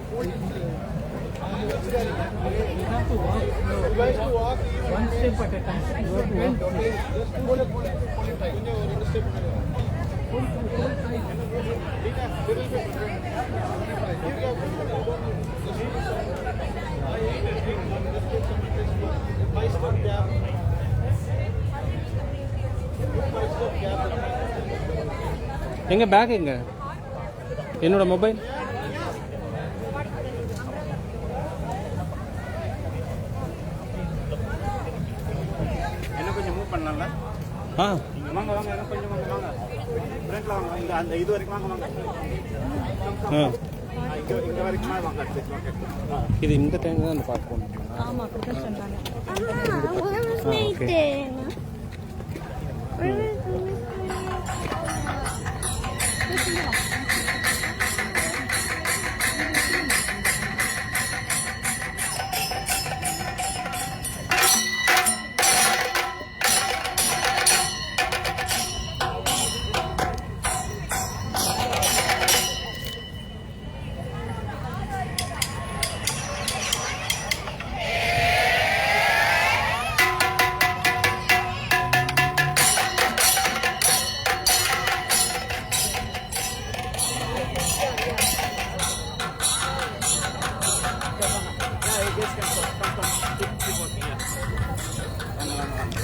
You have to walk. One step at a time. You have to walk. எங்க back எங்க? என்னோட mobile என்ன கொஞ்சம் மூவ் பண்ணலாம்ல? நீங்க வாங்க வாங்க என்ன கொஞ்சம் வாங்க வாங்க. ஃப்ரண்ட்ல வாங்க. இங்க அந்த இது வரைக்கும் வாங்க வாங்க. இங்க வரைக்கும் வாங்க. இது இந்த டைம் தான் பார்க்க போகணும். ஆமா அப்படிதான் சொன்னாங்க.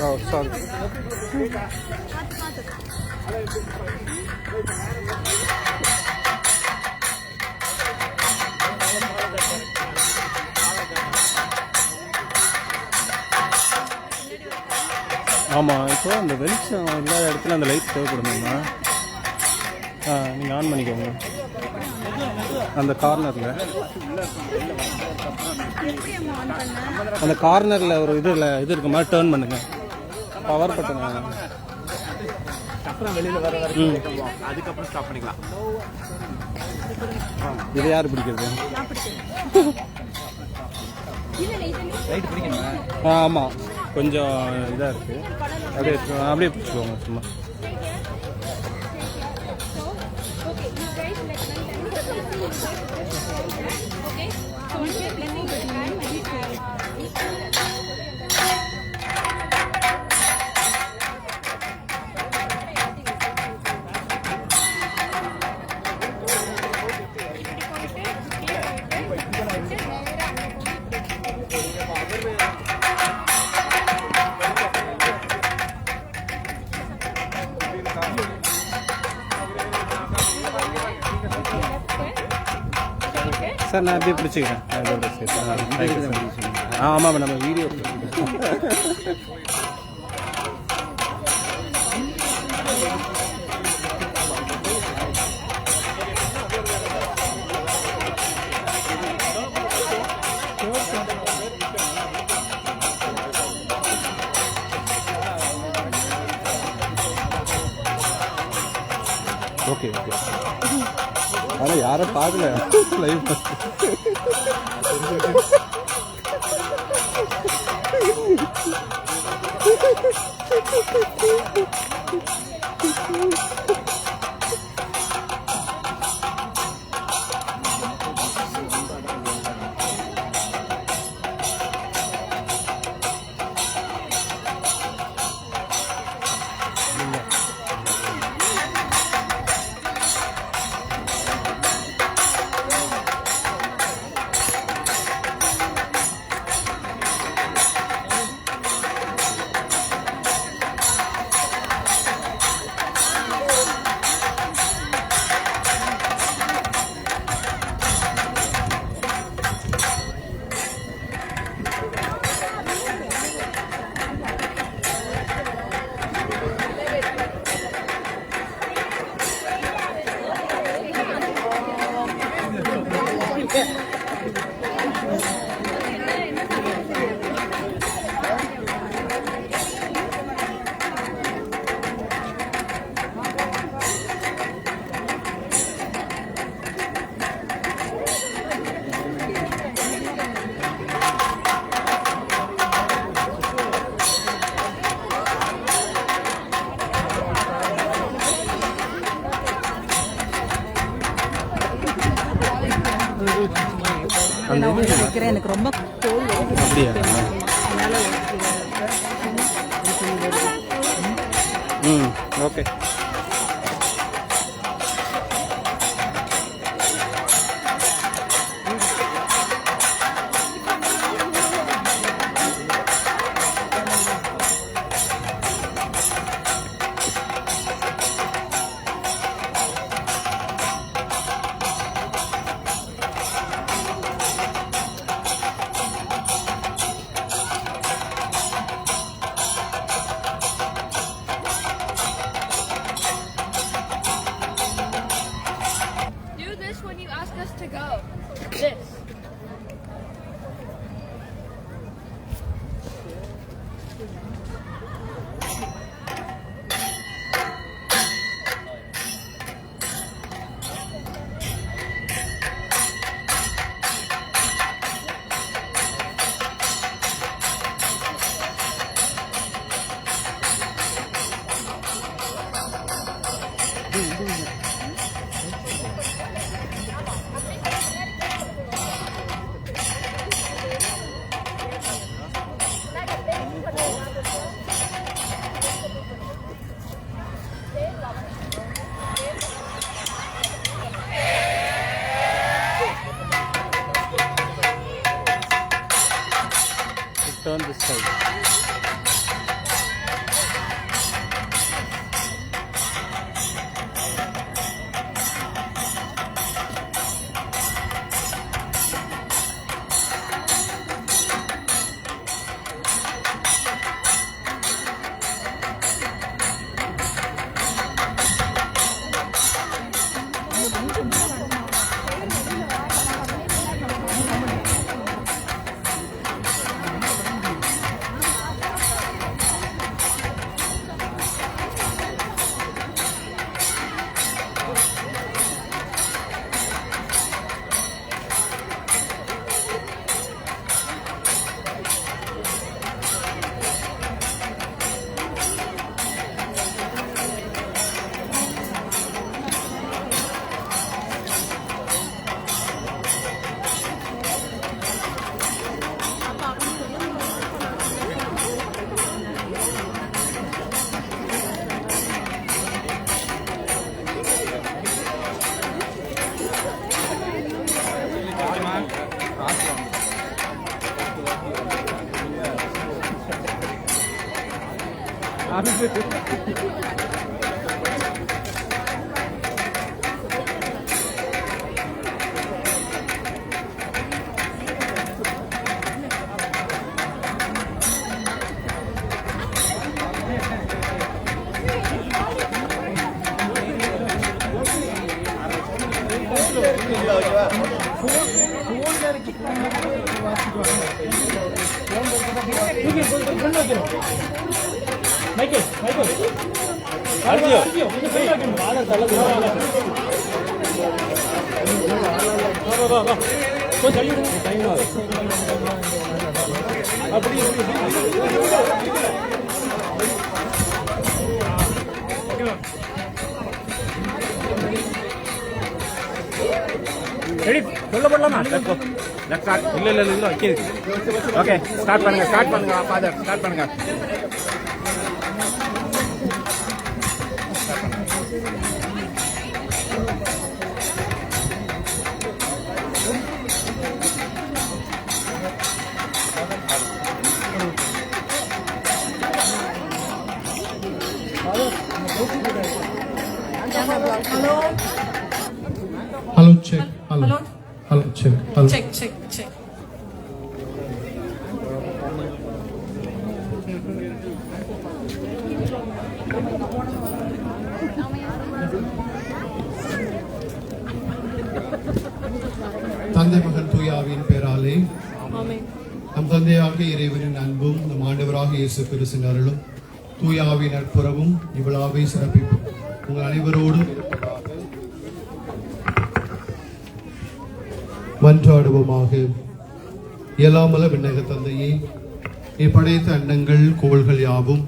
Oh, sorry. ஆமாம், இப்போ அந்த வெளிச்சம் இல்லாத இடத்துல அந்த லைட் தேவைப்படுமா? நீங்கள் ஆன் பண்ணிக்கோங்க அந்த கார்னரில். அந்த கார்னரில் ஒரு இது இருக்க மாதிரி டேர்ன் பண்ணுங்க. பவர் பட்டன் அப்புறம் வெளியில வர வரைக்கும் அதுக்கப்புறம் ஸ்டாப் பண்ணிக்கலாம். இது யார் பிடிக்கிறது? ரைட் பிடிக்கணுமா? ஆமாம், கொஞ்சம் இதாக இருக்குது. அப்படியே பிடிச்சிக்கோங்க சும்மா. சார் நான் அப்படியே பிடிச்சிக்கிறேன். ஆமாம், நம்ம வீடியோ ஓகே ஓகே. ஆனால் யாரும் பார்க்கல லைவ். அந்த நான் வந்து வைக்கிறேன். எனக்கு ரொம்ப தோல் அப்படியா? அதனால ம், okay. When you ask us to go, this. Turn this side. Ready சொல்ல போடலாமா? Let's start. இல்ல வைக்கிறது. ஓகே ஸ்டார்ட் பண்ணுங்க ஃபாதர் ஸ்டார்ட் பண்ணுங்க. Hello, check. Hello, check. Hello. check. தந்தை மகன் தூய ஆவியின் பெயராலே நம் தந்தையாகிய இறைவனின் அன்பும் நம் ஆண்டவராகிய இயேசு கிறிஸ்துவின் அருளும் தூய ஆவியின் நட்புறவும் இவ்விழாவை சிறப்பிப்போம் உங்கள் அனைவரோடும் மன்றாடுவோமாக. இயலாமல விண்ணக தந்தையே, நீ படைத்த அண்டங்கள் கோள்கள் யாவும்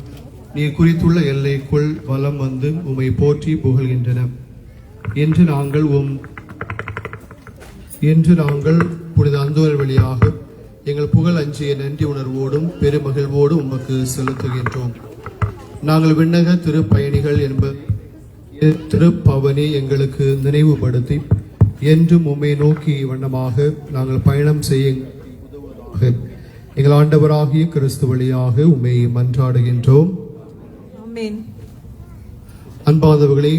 நீ குறித்துள்ள எல்லைக்குள் வலம் வந்து உம்மை போற்றி புகழ்கின்றன. என்று நாங்கள் புனித அந்தோனியார் வழியாக எங்கள் புகழ் அஞ்சிய நன்றி உணர்வோடும் பெருமகிழ்வோடும் உமக்கு செலுத்துகின்றோம். நாங்கள் விண்ணக திருப்பயணிகள் என்ப திருப்பவனி எங்களுக்கு நினைவுபடுத்தி என்றும் உம்மை நோக்கி வண்ணமாக நாங்கள் பயணம் செய்ய எங்கள் ஆண்டவராகிய கிறிஸ்து வழியாக உம்மை மன்றாடுகின்றோம். ஆமென். அன்பார்ந்தவர்களே,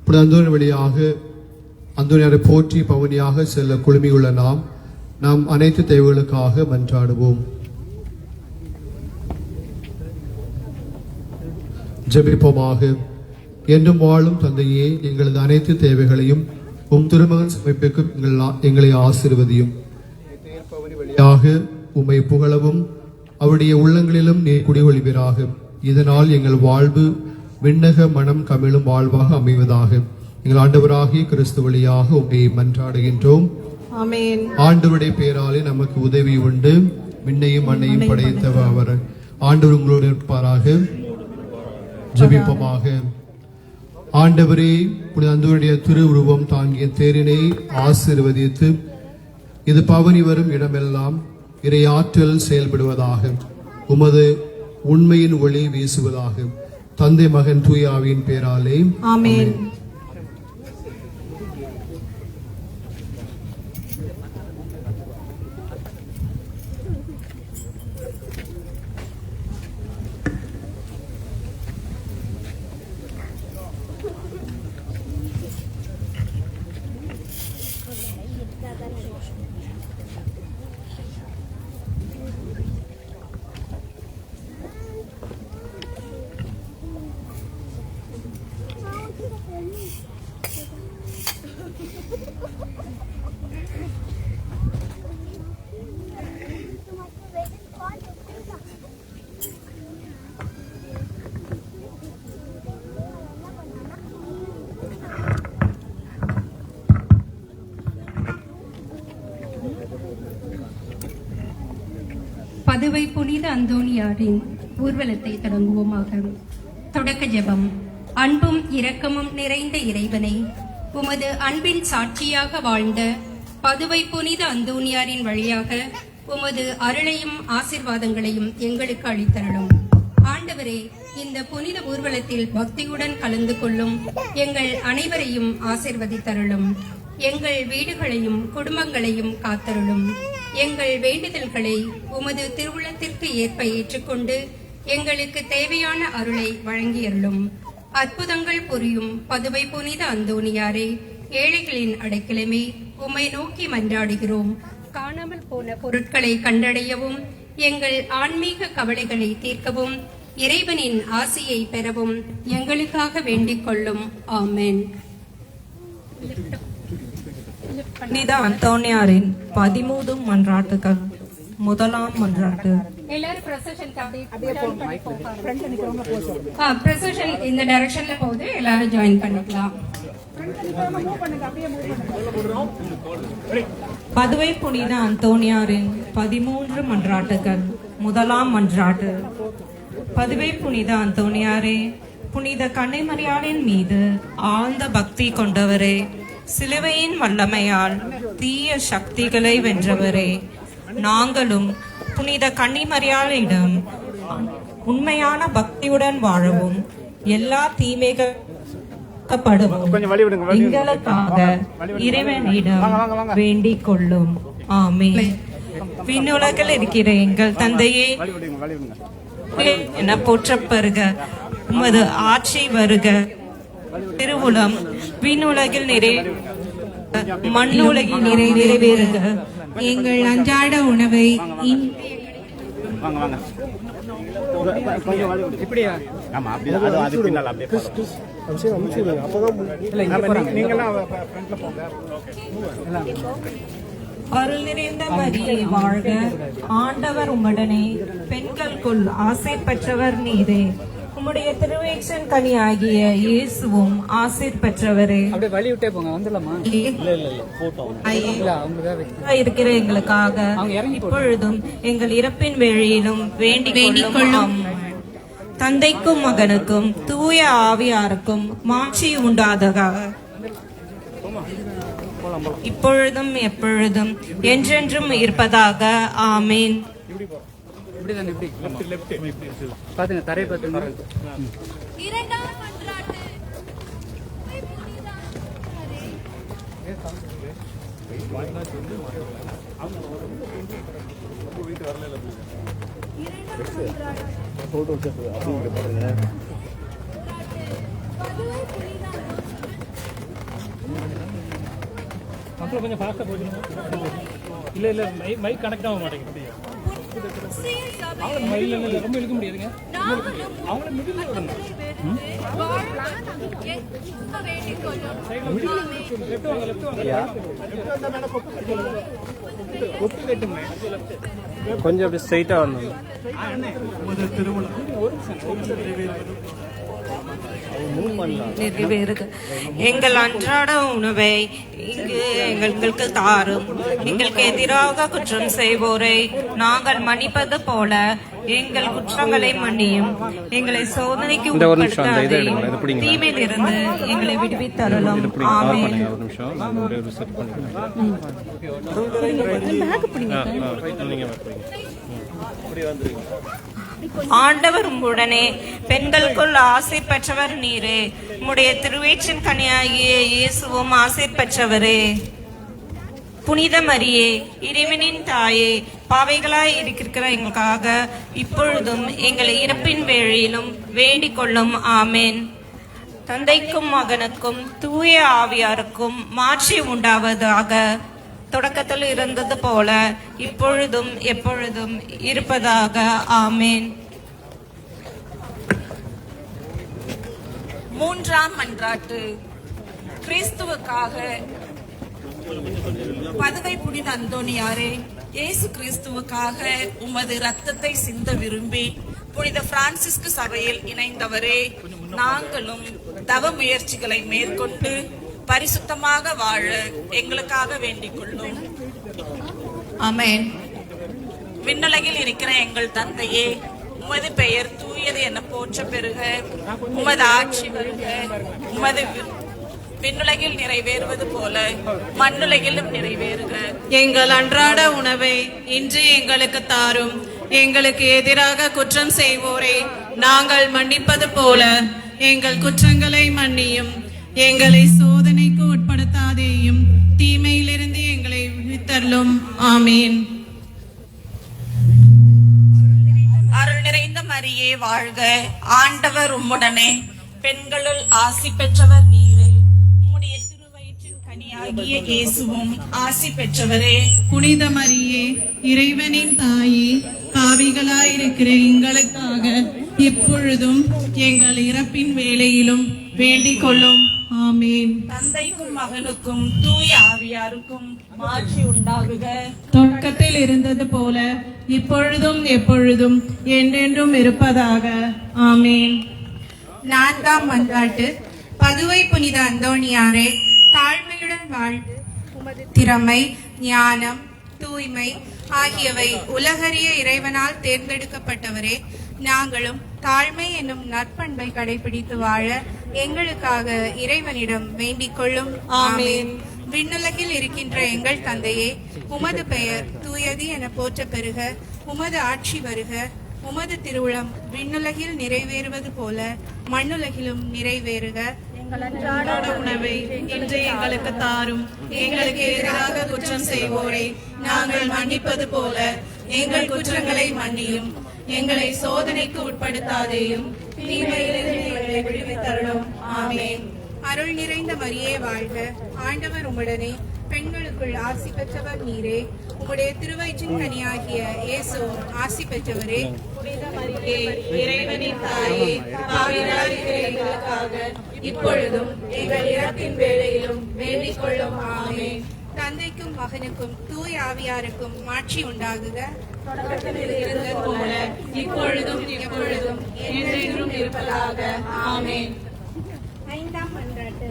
புனித அந்தோனியார் வழியாக அந்தோனியாரை போற்றி பவனியாக செல்ல குழுமியுள்ள நாம் அனைத்து தேவைகளுக்காக மன்றாடுவோம். ஜெபிப்போமாக. என்றும் வாழும் தந்தையே, எங்களது அனைத்து தேவைகளையும் உம் திருமகன் சமைப்புக்கு எங்களை ஆசீர்வதியும். வழியாக உம்மை புகழவும் அவருடைய உள்ளங்களிலும் நீர் குடிவொழிவீராக. இதனால் எங்கள் வாழ்வு விண்ணக மனம் கமிழும் வாழ்வாக அமைவதாக. எங்கள் ஆண்டவராகிய கிறிஸ்து வழியாக உம்மை மன்றாடுகின்றோம். ஆமென். ஆண்டவருடைய பேராலே நமக்கு உதவி உண்டு. விண்ணையும் மண்ணையும் படைத்தவர் அவர். ஆண்டவர் உங்களோடு இருப்பாராக. ஜெபிப்போமாக. ஆண்டவரே, புனித அந்தோனியாருடைய திருவுருவம் தாங்கிய தேரினை ஆசீர்வதித்து இது பவனி வரும் இடமெல்லாம் இறை ஆற்றல் செயல்படுவதாக. உமது உண்மையின் ஒளி வீசுவதாக. தந்தை மகன் தூய ஆவியின் பேராலே ஆமென். பதுவை புனித அந்தோனியாரின் ஊர்வலத்தை தொடங்குவோமாக. தொடக்க ஜெபம். அன்பும் இரக்கமும் நிறைந்த இறைவனை, உமது அன்பின் சாட்சியாக வாழ்ந்த பதுவை புனித அந்தோனியாரின் வழியாக உமது அருளையும் ஆசீர்வாதங்களையும் எங்களுக்கு அளித்தருளும். ஆண்டவரே, இந்த புனித ஊர்வலத்தில் பக்தியுடன் கலந்து கொள்ளும் எங்கள் அனைவரையும் ஆசீர்வதித்தருளும். எங்கள் வீடுகளையும் குடும்பங்களையும் காத்தருளும். எங்கள் வேண்டுதல்களை உமது திருவுளத்திற்கு ஏற்ப ஏற்றுக்கொண்டு எங்களுக்கு தேவையான அருளை வழங்கியருளும். அற்புதங்கள் புரியும் பதுவை புனித அந்தோனியாரே, ஏழைகளின் அடைக்கலமே, உம்மை நோக்கி மன்றாடுகிறோம். காணாமல் போன பொருட்களை கண்டடையவும் எங்கள் ஆன்மீக கவலைகளை தீர்க்கவும் இறைவனின் ஆசியை பெறவும் எங்களுக்காக வேண்டிக் கொள்ளும். ஆமென். புனித அந்தோனியாரின் 13 மன்றாட்டுகள். முதலாம் மன்றாட்டு. எல்லாரும் ப்ரொசஷன் இந்த டைரக்ஷன்ல போகுது, எல்லாரும் ஜாயின் பண்ணிக்கலாம். பதுவை புனித அந்தோனியாரின் 13 மன்றாட்டுகள். முதலாம் மன்றாட்டு. பதுவை புனித அந்தோனியாரே, புனித கன்னிமரியாளின் மீது ஆழ்ந்த பக்தி கொண்டவரே, சிலுவையின் வல்லமையால் தீய சக்திகளை வென்றவரே, நாங்களும் புனித கன்னிமரியாளிடம் உண்மையான பக்தியுடன் வாழவும் எல்லா தீமைகளும் எங்களுக்காக இறைவனிடம் வேண்டிக் கொள்ளும். ஆமென். விண்ணுலகில் இருக்கிற எங்கள் தந்தையே என போற்றப்பெறுக. உமது ஆட்சி வருக. திருவுளம் விண்ணுலகில் மண்ணுலகில் நிறைவேறுக. எங்கள் அன்றாட உணவை அருள் நிறைந்த மரியே வாழ்க. ஆண்டவர் உம்முடனே, பெண்களுக்குள் ஆசை பெற்றவர் நீரே. உம்முடைய திருவயிற்றின் கனி ஆகிய இயேசுவும் ஆசீர் பெற்றவரே. இருக்கிற எங்களுக்காக இப்பொழுதும் எங்கள் இறப்பின் வேளையிலும் வேண்டிக் கொள்ளும். தந்தைக்கும் மகனுக்கும் தூய ஆவியாருக்கும் மாட்சி உண்டாததாக. இப்பொழுதும் எப்பொழுதும் என்றென்றும் இருப்பதாக ஆமீன். பாத்துங்க தரையை பாத்துங்க. இரண்டாம் மன்றாட்டு. மக்கள் கொஞ்சம் ஃபாஸ்ட்டாக போயிடுங்க. இல்லை மைக் கனெக்ட் ஆக மாட்டேங்குது. அவங்கள மயில் இல்லை ரொம்ப இழுக்க முடியாதுங்க. அவங்கள மிடில் விடணும். லெஃப்ட் வாங்க. கொப்பு கட்டுமே. கொஞ்சம் அப்படியே ஸ்ட்ரைட்டாக வரணும். நிறைவேறுக. எங்கள் அன்றாட உணவை இங்கு எங்களுக்கு தாரும். எங்களுக்கு எதிராக குற்றம் செய்வோரை நாங்கள் மன்னிப்பது போல எங்கள் குற்றங்களை மன்னியும். எங்களை சோதனைக்கு உட்படுத்தாதேயும். தீமையில் இருந்து எங்களை விடுவித்தருளும். ஆமென். ஒரு நிமிஷம் நான் ஒரே ஒரு செட் பண்ணிக்கிறேன். ஆண்டவர் உம்முடனே பெண்களுக்குள் ஆசீர் பெற்றவர் நீரே. உம்முடைய திருவயிற்றின் கனியாகிய இயேசுவும் ஆசீர் பெற்றவரே. புனித மரியே, இறைவனின் தாயே, பாவைகளாய் இருக்கிற எங்களுக்காக இப்பொழுதும் எங்களை இறப்பின் வேளையிலும் வேண்டிக் கொள்ளும். ஆமேன். தந்தைக்கும் மகனுக்கும் தூய ஆவியாருக்கும் மாட்சி உண்டாவதாக. தொடக்கத்தில் இருந்தது போல இப்பொழுதும் எப்பொழுதும் இருப்பதாக. ஆமேன். மூன்றாம் மன்றாட்டு. கிறிஸ்துவுக்காக. பதுவை புனித அந்தோணியாரே, இயேசு கிறிஸ்துவுக்காக உமது இரத்தத்தை சிந்த விரும்பி புனித பிரான்சிஸ்கு சபையில் இணைந்தவரே, நாங்களும் தவ முயற்சிகளை மேற்கொண்டு பரிசுத்தமாக வாழ எங்களுக்காக வேண்டிக் கொள்ளும். ஆமென். விண்ணுலகில் இருக்கிற எங்கள் தந்தையே, உமது பெயர் தூயது என போற்ற பெறுக. உமது ஆட்சி வருக. உமது விண்ணுலகில் நிறைவேறுவது போல மண்ணுலகிலும் நிறைவேறுக. எங்கள் அன்றாட உணவை இன்று எங்களுக்கு தாரும். எங்களுக்கு எதிராக குற்றம் செய்வோரை நாங்கள் மன்னிப்பது போல எங்கள் குற்றங்களை மன்னியும். எங்களை சோதனைக்கு உட்படுத்தாதேயும். தீமையிலிருந்து எங்களை விடுவித்தருளும். ஆமீன். அருள் நிறைந்த மரியே வாழ்க. ஆண்டவர் உம்முடனே. பெண்களுள் ஆசி பெற்றவர் நீரே. உம்முடைய திருவயிற்றின் கனியாகிய இயேசுவும் ஆசி பெற்றவரே. புனித மரியே, இறைவனின் தாயே, பாவிகளாயிருக்கிற எங்களுக்காக இப்பொழுதும் எங்கள் இறப்பின் வேளையிலும் வேண்டிக் கொள்ளும். ஆமீன். தந்தைக்கும் மகனுக்கும் தூய ஆவியாருக்கும் மாட்சி உண்டாகுக. தொடக்கத்தில் இருந்தது போல இப்பொழுதும் எப்பொழுதும் என்றென்றும் இருப்பதாக. ஆமீன். நான்காம் மன்றாட்டு. பதுவை புனித அந்தோணியாரே, தாழ்மையுடன் வாழ்ந்து உமது திறமை, ஞானம், தூய்மை ஆகியவை உலகறிய இறைவனால் தேர்ந்தெடுக்கப்பட்டவரே, நாங்களும் தாழ்மை என்னும் நற்பண்பை கடைபிடித்து வாழ எங்களுக்காக இறைவனிடம் வேண்டிக் கொள்ளும். ஆமீன். விண்ணுலகில் இருக்கின்ற எங்கள் தந்தையே, உமது பெயர் தூயது என போற்ற பெறுக. உமது ஆட்சி வருக. உமது திருவுளம் விண்ணுலகில் நிறைவேறுவது போல மண்ணுலகிலும் நிறைவேறுக. எங்கள் அன்றாட உணவை இன்று எங்களுக்கு தாரும். எங்களுக்கு எதிராக குற்றம் செய்வோரை நாங்கள் மன்னிப்பது போல எங்கள் குற்றங்களை மன்னியும். எங்களை சோதனைக்கு உட்படுத்தாதேயும். தீமையிலிருந்து எங்களை விடுவித்தருளும். ஆமென். அருள் நிறைந்த மரியே வாழ்க. ஆண்டவர் உம்முடனே. பெண்களுக்குள் ஆசி பெற்றவர் நீரே. உம்முடைய திருவயிற்றின் கனியாகிய இயேசுவும் ஆசி பெற்றவரே. புனித மரியே, இறைவனின் தாயே, பாவிகளாயிருக்கிற எங்களுக்காக இப்பொழுதும் எங்கள் இறப்பின் வேளையிலும் வேண்டிக் கொள்ளும். ஆமென். தந்தைக்கும் மகனுக்கும் தூய ஆவியாருக்கும் மாட்சி உண்டாகுக. தொடக்கத்தில் இருந்தது போல இப்பொழுதும் எப்பொழுதும் என்றென்றும் இருப்பதாக. ஆமென். ஐந்தாம் மன்றாட்டு.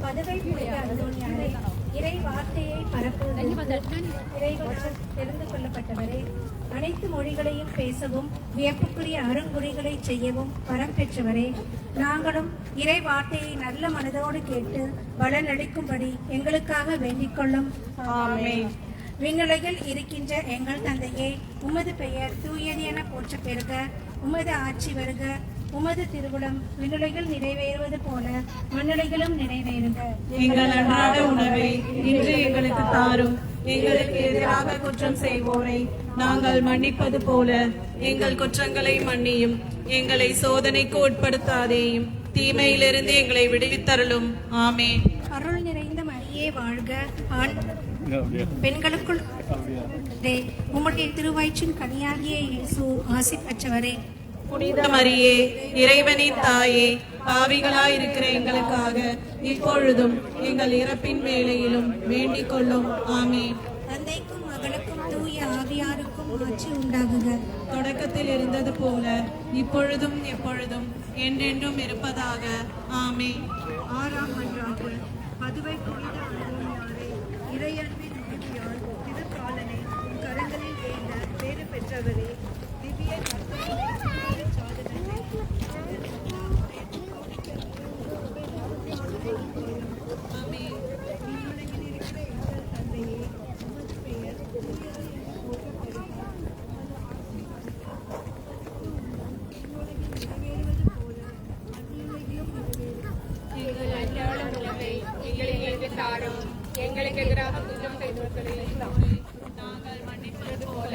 பதுவை புனித அந்தோணியாரே, இறை வார்த்தையை பரப்புவதற்கு இறைவனால் தெரிந்து கொள்ளப்பட்டவரே, அனைத்து மொழிகளையும் பேசவும் வியப்புக்குரிய அருங்குறிகளை செய்யவும் வரம் பெற்றவரே, நாங்களும் இறை வார்த்தையை நல்ல மனதோடு கேட்டு பலனளிக்கும்படி எங்களுக்காக வேண்டிக் கொள்ளும். ஆமென். விண்ணுலகில் இருக்கின்ற எங்கள் தந்தையே, உமது பெயர் தூயது என போற்ற பெறுக. உமது ஆட்சி வருக. உமது திருவுளம் விண்ணுலகில் நிறைவேறுவது போல மண்ணுலகிலும் நிறைவேறுக. எங்கள் அன்றாட உணவை இன்று எங்களுக்கு தாரும். எங்களுக்கு எதிராக குற்றம் செய்வோரை நாங்கள் மன்னிப்பது போல எங்கள் குற்றங்களை மன்னியும். எங்களை சோதனைக்கு உட்படுத்தாதேயும், தீமையிலிருந்து எங்களை விடுவித்தருளும். ஆமென். அருள் நிறைந்த மரியே வாழ்க. பெண்களுக்குள் உம்முடைய திருவயிற்றின் கனியாகிய இயேசு ஆசி பெற்றவரே. புனித மரியே, இறைவனின் தாயே, பாவிகளாயிருக்கிற எங்களுக்காக இப்பொழுதும் எங்கள் இறப்பின் வேளையிலும் வேண்டிக் கொள்ளும். ஆமென். தந்தைக்கும் மகனுக்கும் தூய ஆவியாருக்கும் ஆட்சி உண்டாகுக. தொடக்கத்தில் இருந்தது போல இப்பொழுதும் எப்பொழுதும் என்றென்றும் இருப்பதாக. ஆமென். ஆறாம் மன்றாட்டு. பதுவை புனித அந்தோனியாரே, இறையன்பின் உதவியால் திருக்காலனை கரங்களில் ஏந்த பேறு பெற்றவரே, திவ்ய எங்களுக்கு எதிராக குற்றம் செய்தவர்களை நாங்கள் மன்னிப்பது போல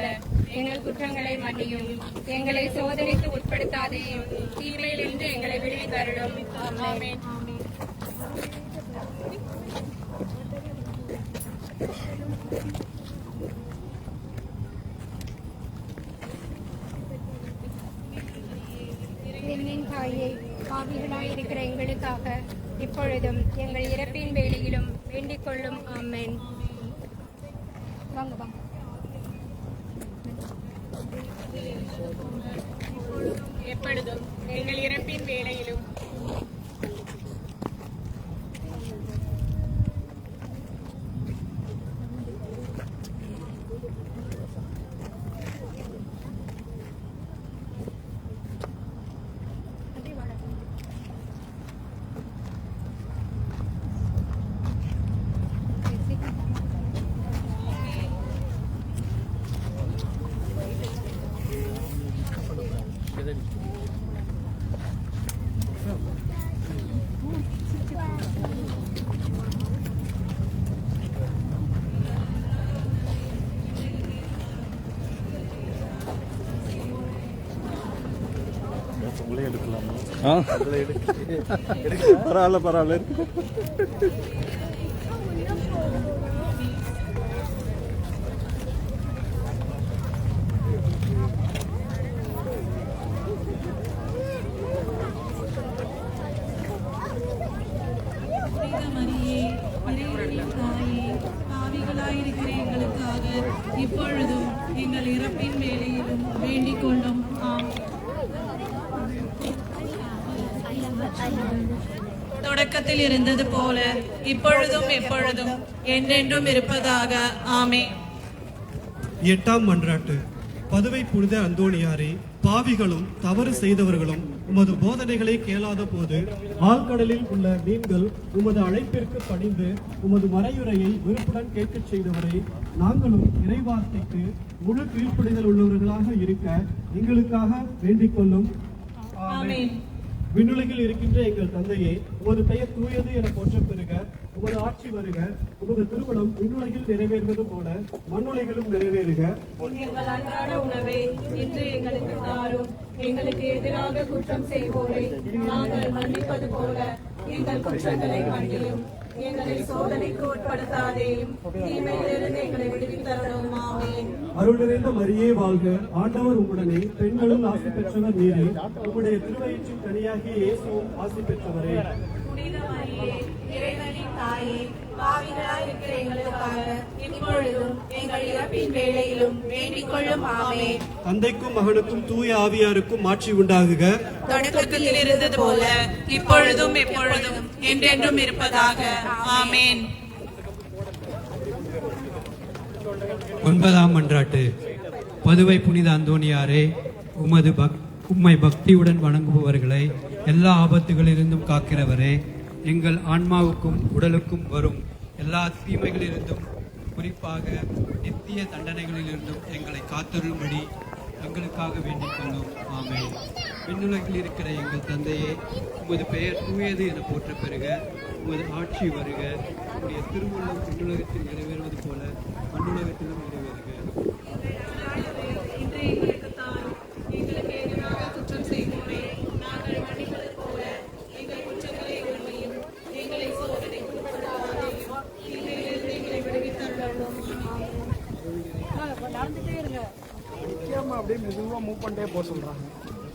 எங்கள் குற்றங்களை மன்னியும். எங்களை சோதனைக்கு உட்படுத்தாதேயும், தீமையிலிருந்து எங்களை விடுவித்தருளும். ஆமென். எங்களின் தாயை, பாவிகளாயிருக்கிற எங்களுக்காக இப்பொழுதும் எங்கள் இறப்பின் வேளையிலும் வேண்டிக் கொள்ளும். ஆமென். வாங்க வாங்க. எப்பொழுதும் எங்கள் இறப்பின் வேளையிலும் பரவாயில்ல பரவாயில்ல. மரியே, இறைவனின் தாயே, பாவிகளாயிருக்கிற எங்களுக்காக இப்பொழுதும் எங்கள் இறப்பின் வேளையிலும் வேண்டிக் கொள்ளும். ஆமென். தொடக்கத்தில் இருந்தது போல இப்பொழுதும் எப்பொழுதும் என்றென்றும் இருப்பதாக. ஆமென். எட்டாம் மன்றாட்டு. பதுவை புனித அந்தோணியாரே, பாவிகளும் தவறு செய்தவர்களும் உமது போதனைகளை கேளாத போது ஆழ்கடலில் உள்ள மீன்கள் உமது அழைப்பிற்கு பணிந்து உமது மறையுரையை விருப்புடன் கேட்கச் செய்தவரை, நாங்களும் இறைவார்த்தைக்கு முழு கீழ்ப்படிதல் உள்ளவர்களாக இருக்க எங்களுக்காக வேண்டிக் கொள்ளும். ஆமென். விண்ணுலகில் இருக்கின்ற எங்கள் தந்தையே, உமது பெயர் தூயது என போற்ற பெறுக. உமது ஆட்சி வருக. உமது திருமணம் விண்ணுலகில் நிறைவேறுவது போல மண்ணுலகிலும் நிறைவேறுக. எங்கள் அன்றாட உணவை இன்று எங்களுக்கு தாரும். எங்களுக்கு எதிராக குற்றம் செய்வோரை நாங்கள் மன்னிப்பது போல எங்கள் குற்றங்களை மன்னியும். எங்களை சோதனைக்கு உட்படுத்தாதேயும், தீமையிலிருந்து எங்களை விடுவித்தருளும். ஆமென். அருள் நிறைந்த மரியே வாழ்க. ஆண்டவர் உம்முடனே, பெண்களுள் ஆசி பெற்றவர் நீரே. உம்முடைய திருவயிற்றின் கனியாகிய இயேசுவும் ஆசி பெற்றவரே. புனித மரியே, இறைவனின் தாயே, பாவிகளாயிருக்கிற எங்களுக்காக இப்பொழுதும் எங்கள் இறப்பின் வேளையிலும் வேண்டிக் கொள்ளும். ஆமென். தந்தைக்கும் மகனுக்கும் தூய ஆவியாருக்கும் ஆட்சி உண்டாகுக. தொடக்கத்தில் இருந்தது போல இப்பொழுதும் எப்பொழுதும் என்றென்றும் இருப்பதாக. ஆமென். ஒன்பதாம் மன்றாட்டு. பதுவை புனித அந்தோணியாரே, உம்மை பக்தியுடன் வணங்குபவர்களை எல்லா ஆபத்துகளிலிருந்தும் காக்கிறவரே, எங்கள் ஆன்மாவுக்கும் உடலுக்கும் வரும் எல்லா தீமைகளிலிருந்தும் குறிப்பாக நித்திய தண்டனைகளிலிருந்தும் எங்களை காத்தருளும்படி எங்களுக்காக வேண்டிக் கொள்ளும். ஆமென். விண்ணுலகில் இருக்கிற எங்கள் தந்தையே, உமது பெயர் தூயது என போற்ற பெறுக. உமது ஆட்சி வருக. உடைய திருவுள்ளம் விண்ணுலகத்தில் நிறைவேறுவது போல மண்ணுலகத்திலும் நிறைவேறுக. எங்களுக்கு தாரும். எங்களுக்கு எதிராக குற்றம் செய்வோரே, நாங்கள் மன்னிப்பது போல எங்கள் குற்றங்களை மன்னியும். எங்களை சோதனைக்கு உட்படுத்தாதேயும். தீமையிலிருந்து எங்களை விடுவித்தருளும். நடந்துட்டே இருங்க. நிற்காம அப்படியே மெதுவாக மூவ் பண்ணிட்டே போக சொல்கிறாங்க.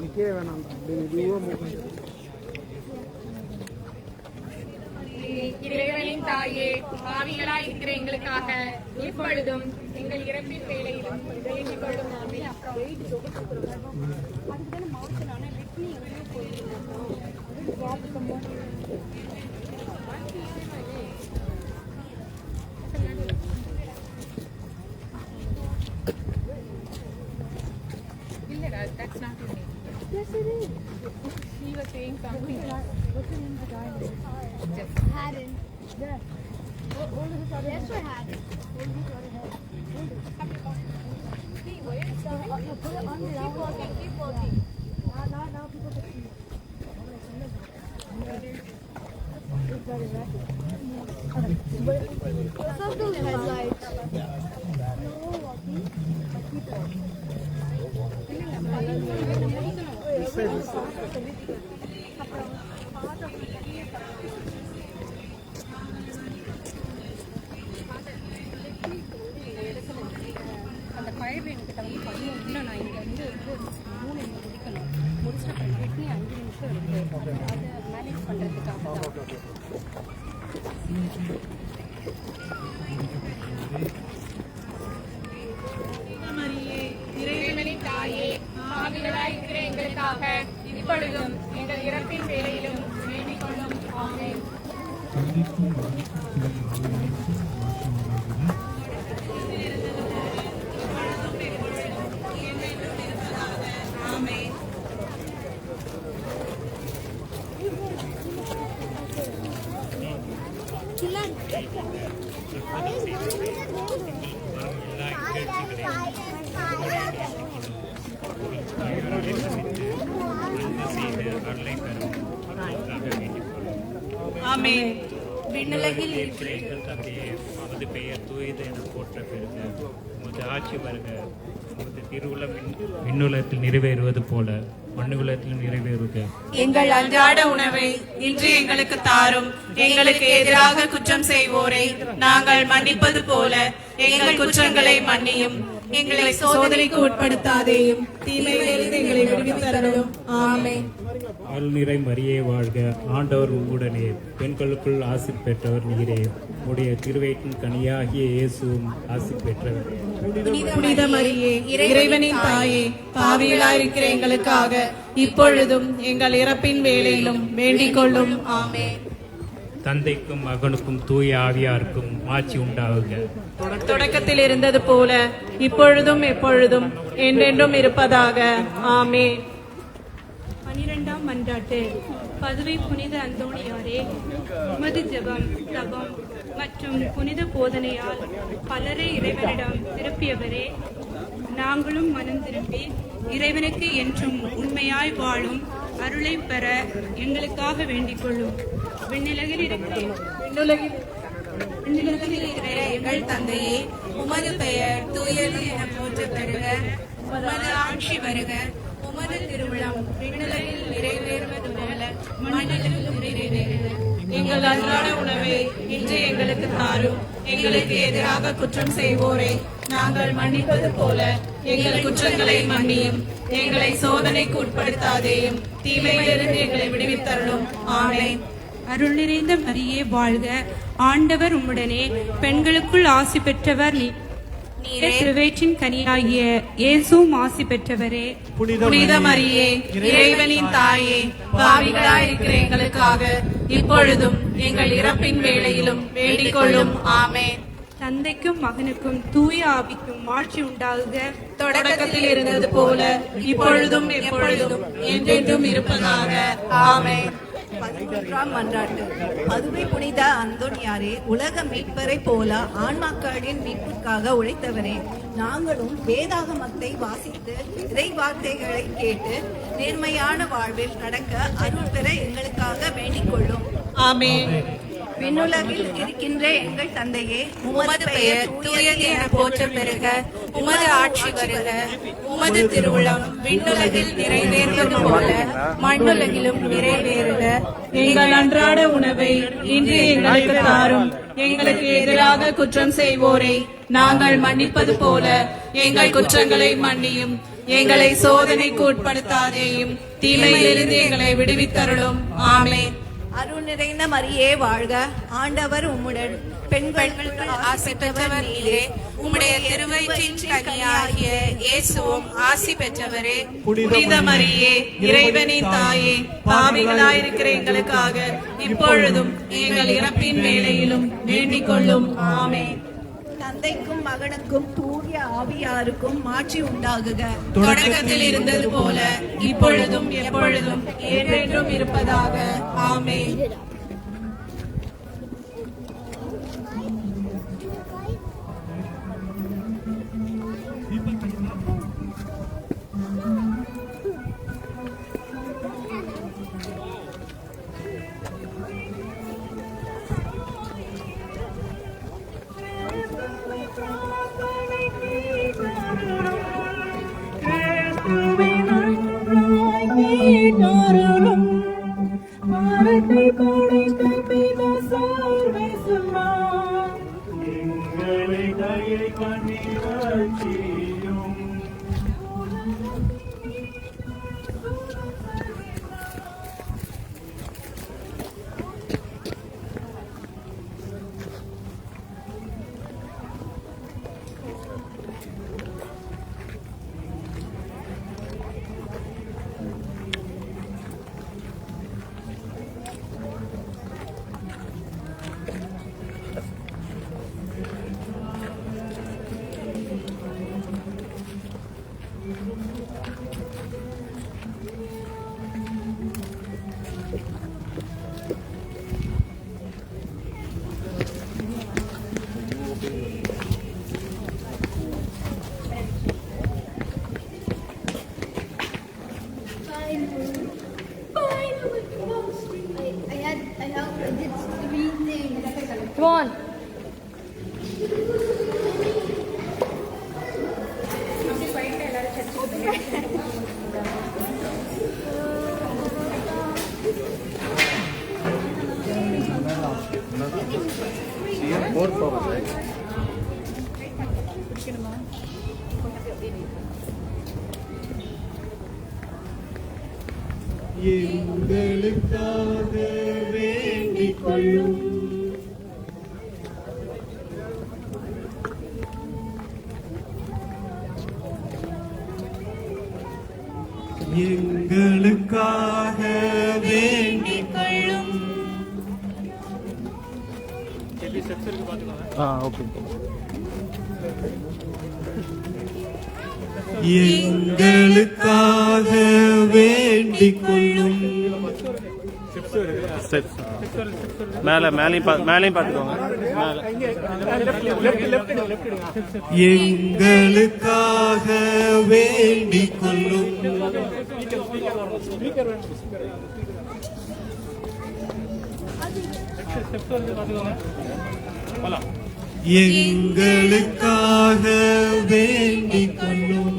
நிற்கவே வேணாம், அப்படியே மெதுவாக மூவ் பண்ணிட்டு. இறைவனின் தாயே, பாவிகளாய் இருக்கிற எங்களுக்காக இப்பொழுதும் எங்கள் இறப்பின் வேளையிலும் வேண்டிக் கொள்ளும். That's not your name. Yes, it is. He was saying something. What's the name of the guy? Just Haddon. Yeah. What is his other name? That's what Haddon. What is his other name? See, wait. So, put it under. Keep walking. Keep walking. Now people can see. It's better, right? What's up those headlights? No walking. Keep walking. அந்த fire கிட்ட வந்து பண்ணுவோம். இல்லை, நான் இங்கே வந்து 3 முடிக்கணும். முடிச்சுட்டு அப்புறம் 5 நிமிஷம் இருக்கு. அதை மேனேஜ் பண்ணுறதுக்காக தான். இறைவனின் தாயே, பாவிகளாய் இருக்கிற எங்களுக்காக இப்பொழுதும் எங்கள் இறப்பின் வேளையிலும் வேண்டிக் கொள்ளும். ஆமென். ஆமென். விண்ணுலகில் இருக்கிற எங்கள் தந்தையே, உமது பெயர் தூயது என போற்ற பெறுக. உமது ஆட்சி வருக. உமது திருவுள்ளம் விண்ணுலகத்தில் நிறைவேறுவது போல மண்ணுலகத்திலும் நிறைவேறுக. எங்கள் அன்றாட உணவை இன்று எங்களுக்கு தாரும். எங்களுக்கு எதிராக குற்றம் செய்வோரை நாங்கள் மன்னிப்பது போல எங்கள் குற்றங்களை மன்னியும். எங்களை சோதனைக்கு உட்படுத்தாதேயும். தீமையிலிருந்து எங்களை விடுவித்தருளும். ஆமென். அருள் நிறை மரியே வாழ்க. ஆண்டவர் உம்முடனே, பெண்களுக்குள் ஆசி பெற்றவர் நீரே. உடைய திருவயிற்றின் கனியாகிய இயேசுவும் ஆசி பெற்றவர். புனித மரியே, இறைவனின் தாயே, பாவிகளாய் இருக்கிற எங்களுக்காக இப்பொழுதும் எங்கள் இறப்பின் வேளையிலும் வேண்டிக் கொள்ளும். ஆமென். தந்தைக்கும் மகனுக்கும் தூய ஆவியாருக்கும் ஆட்சி உண்டாகுக. தொடக்கத்தில் இருந்தது போல இப்பொழுதும் எப்பொழுதும் என்றென்றும் இருப்பதாக. ஆமென். 12ஆம் மன்றாட்டு. பதுவை புனித அந்தோணியாரே, உமது ஜெபம், தபம் மற்றும் புனித போதனையால் பலரை இறைவனிடம் திருப்பியவரே, நாங்களும் மனம் திரும்பி இறைவனுக்கு என்றும் உண்மையாய் வாழும் அருளை பெற எங்களுக்காக வேண்டிக் கொள்ளும். விண்ணுலகில் இருக்கிற எங்கள் தந்தையே, உமது பெயர் தூயது என போற்ற பெறுக. உமது ஆட்சி வருக. உமது திருவிழம் விண்ணுலகில் நிறைவேறுவது போல மண்ணிலும் நிறைவேறுக. எங்கள் அன்றாட உணவை இன்று எங்களுக்கு தாரும். எங்களுக்கு எதிராக குற்றம் செய்வோரை நாங்கள் மன்னிப்பது போல எங்கள் குற்றங்களை மன்னியும். எங்களை சோதனைக்கு உட்படுத்தாதேயும். தீமையிலிருந்து எங்களை விடுவித்தருளும். ஆமென். அருள் நிறைந்த மரியே வாழ்க. ஆண்டவர் உம்முடனே, பெண்களுக்குள் ஆசி பெற்றவர் நீரே. திருவயிற்றின் கனியாகிய இயேசுவும் ஆசி பெற்றவரே. புனித மரியே, இறைவனின் தாயே, பாவிகளாய் இருக்கிற எங்களுக்காக இப்பொழுதும் எங்கள் இறப்பின் வேளையிலும் வேண்டிக் கொள்ளும். ஆமென். தந்தைக்கும் மகனுக்கும் தூய ஆவிக்கும் மாட்சி உண்டாகுக. தொடக்கத்தில் இருந்தது போல இப்பொழுதும் எப்பொழுதும் என்றென்றும் இருப்பதாக. ஆமென். 11ஆம் மன்றாட்டு. பதுவை புனித அந்தோனியாரே, உலக மீட்பரை போல ஆன்மாக்களின் மீட்புக்காக உழைத்தவரே, நாங்களும் வேதாகமத்தை வாசித்து இறை வார்த்தைகளை கேட்டு நேர்மையான வாழ்வில் நடக்க அருள் பெற எங்களுக்காக வேண்டிக் கொள்ளும். ஆமென். விண்ணுலகில் இருக்கின்ற எங்கள் தந்தையே, உமது பெயர் தூயது என போற்ற பெறுக. உமது ஆட்சி வருக. உமது திருவுளம் விண்ணுலகில் நிறைவேறுவது போல மண்ணுலகிலும் நிறைவேறுக. எங்கள் அன்றாட உணவை இன்று எங்களுக்கு தாரும். எங்களுக்கு எதிராக குற்றம் செய்வோரை நாங்கள் மன்னிப்பது போல எங்கள் குற்றங்களை மன்னியும். எங்களை சோதனைக்கு உட்படுத்தாதேயும், தீமையிலிருந்து எங்களை விடுவித்தருளும். ஆமென். அருள் நிறைந்த மரியே வாழ்க. ஆண்டவர் உம்முடன், பெண்களுக்குள் ஆசி பெற்றவர் நீரே. உம்முடைய திருவயிற்றின் கனியாகிய இயேசுவும் ஆசி பெற்றவரே. புனித மரியே, இறைவனின் தாயே, பாவிகளாயிருக்கிற எங்களுக்காக இப்பொழுதும் எங்கள் இறப்பின் வேளையிலும் வேண்டிக் கொள்ளும். ஆமென். தந்தைக்கும் மகனுக்கும் தூய ஆவியாருக்கும் மாட்சி உண்டாகுக. தொடக்கத்தில் இருந்தது போல இப்பொழுதும் எப்பொழுதும் என்றென்றும் இருப்பதாக. ஆமென். Come on. எங்களுக்காக வேண்டிக் கொள்ளும். எங்களுக்காக வேண்டிக் கொள்ளும். ஓகே. எங்களுக்காக வேண்டிக் கொள்ளும். மேலையும் பார்த்துக்கோங்க. எங்களுக்காக வேண்டிக் கொள்ளும். எங்களுக்காக வேண்டிக் கொள்ளும்.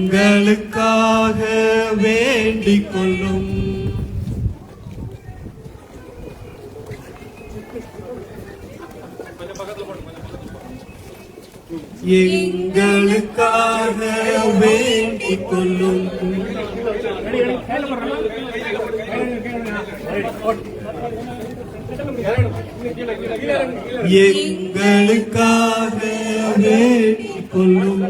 எங்களுக்காக வேண்டிக் கொள்ளும். எங்களுக்காக வேண்டிக் கொள்ளும். எங்களுக்காக வேண்டிக் கொள்ளும்.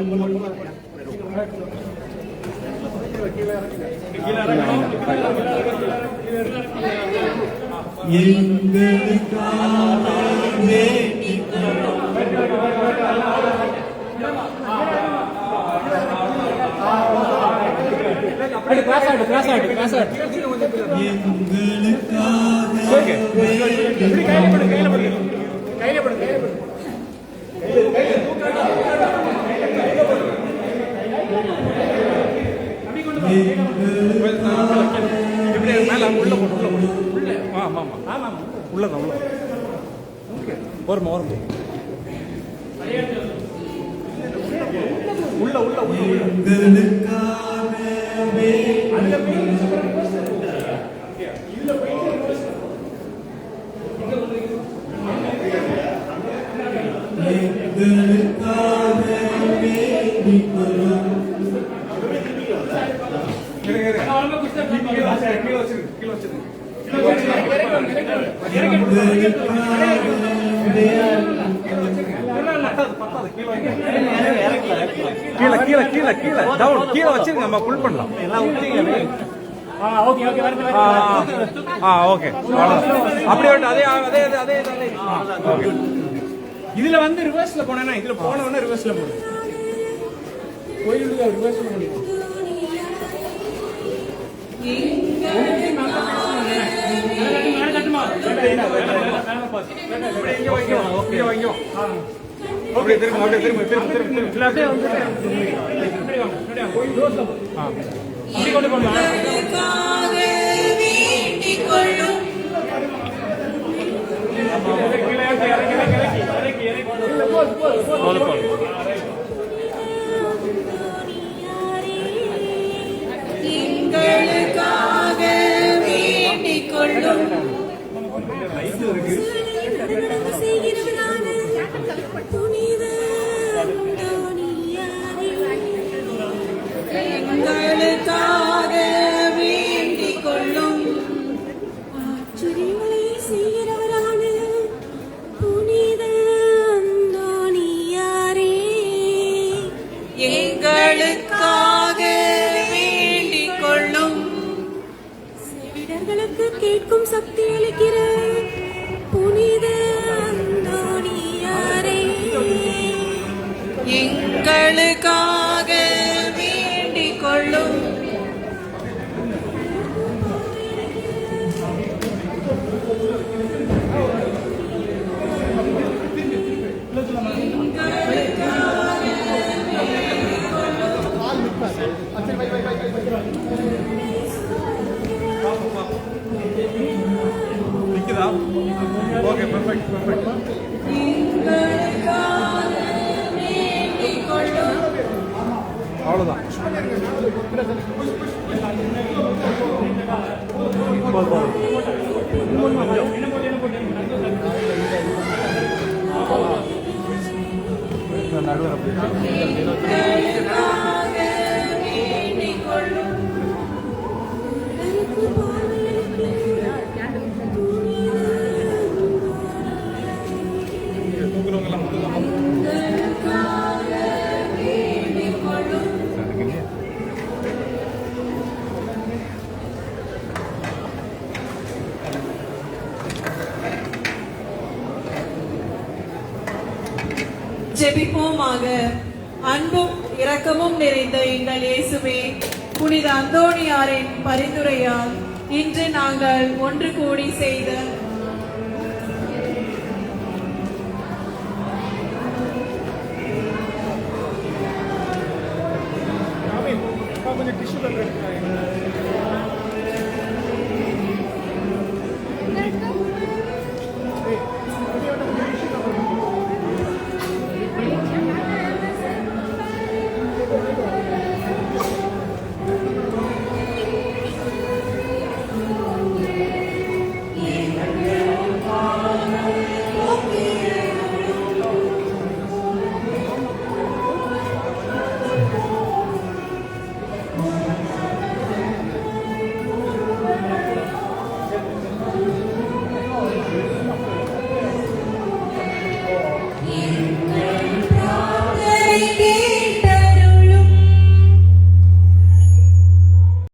கீழே வச்சிருங்க, நம்ம புல் பண்ணலாம். ஓகே, அப்படியே அதே. இதுல வந்து ரிவர்ஸ்ல போனா, இதுல போன உடனே ரிவர்ஸ்ல போடுங்க. கோயிலுக்கு ரிவர்ஸ்ல போடுங்க. எங்களுக்காக வேண்டிக் கொள்ளும் எங்களுக்காக வேண்டிக் கொள்ளும் ஆச்சரியங்களை செய்கிறவரான புனித அந்தோணியாரே, எங்களுக்காக வேண்டிக் கொள்ளும் செவிடர்களுக்கு கேட்கும் சக்தி அளிக்கிற புனித அந்தோணியாரே, எங்களுக்காக வேண்டிக் கொள்ளும் ஓகே, பெர்ஃபெக்ட். அவ்வளவுதான். ஜெபிப்போமாக. அன்பும் இரக்கமும் நிறைந்த எங்கள் இயேசுவே, புனித அந்தோணியாரின் பரிந்துரையால் இன்று நாங்கள் ஒன்று கூடி செய்த கொஞ்சம் டிஷ்யூ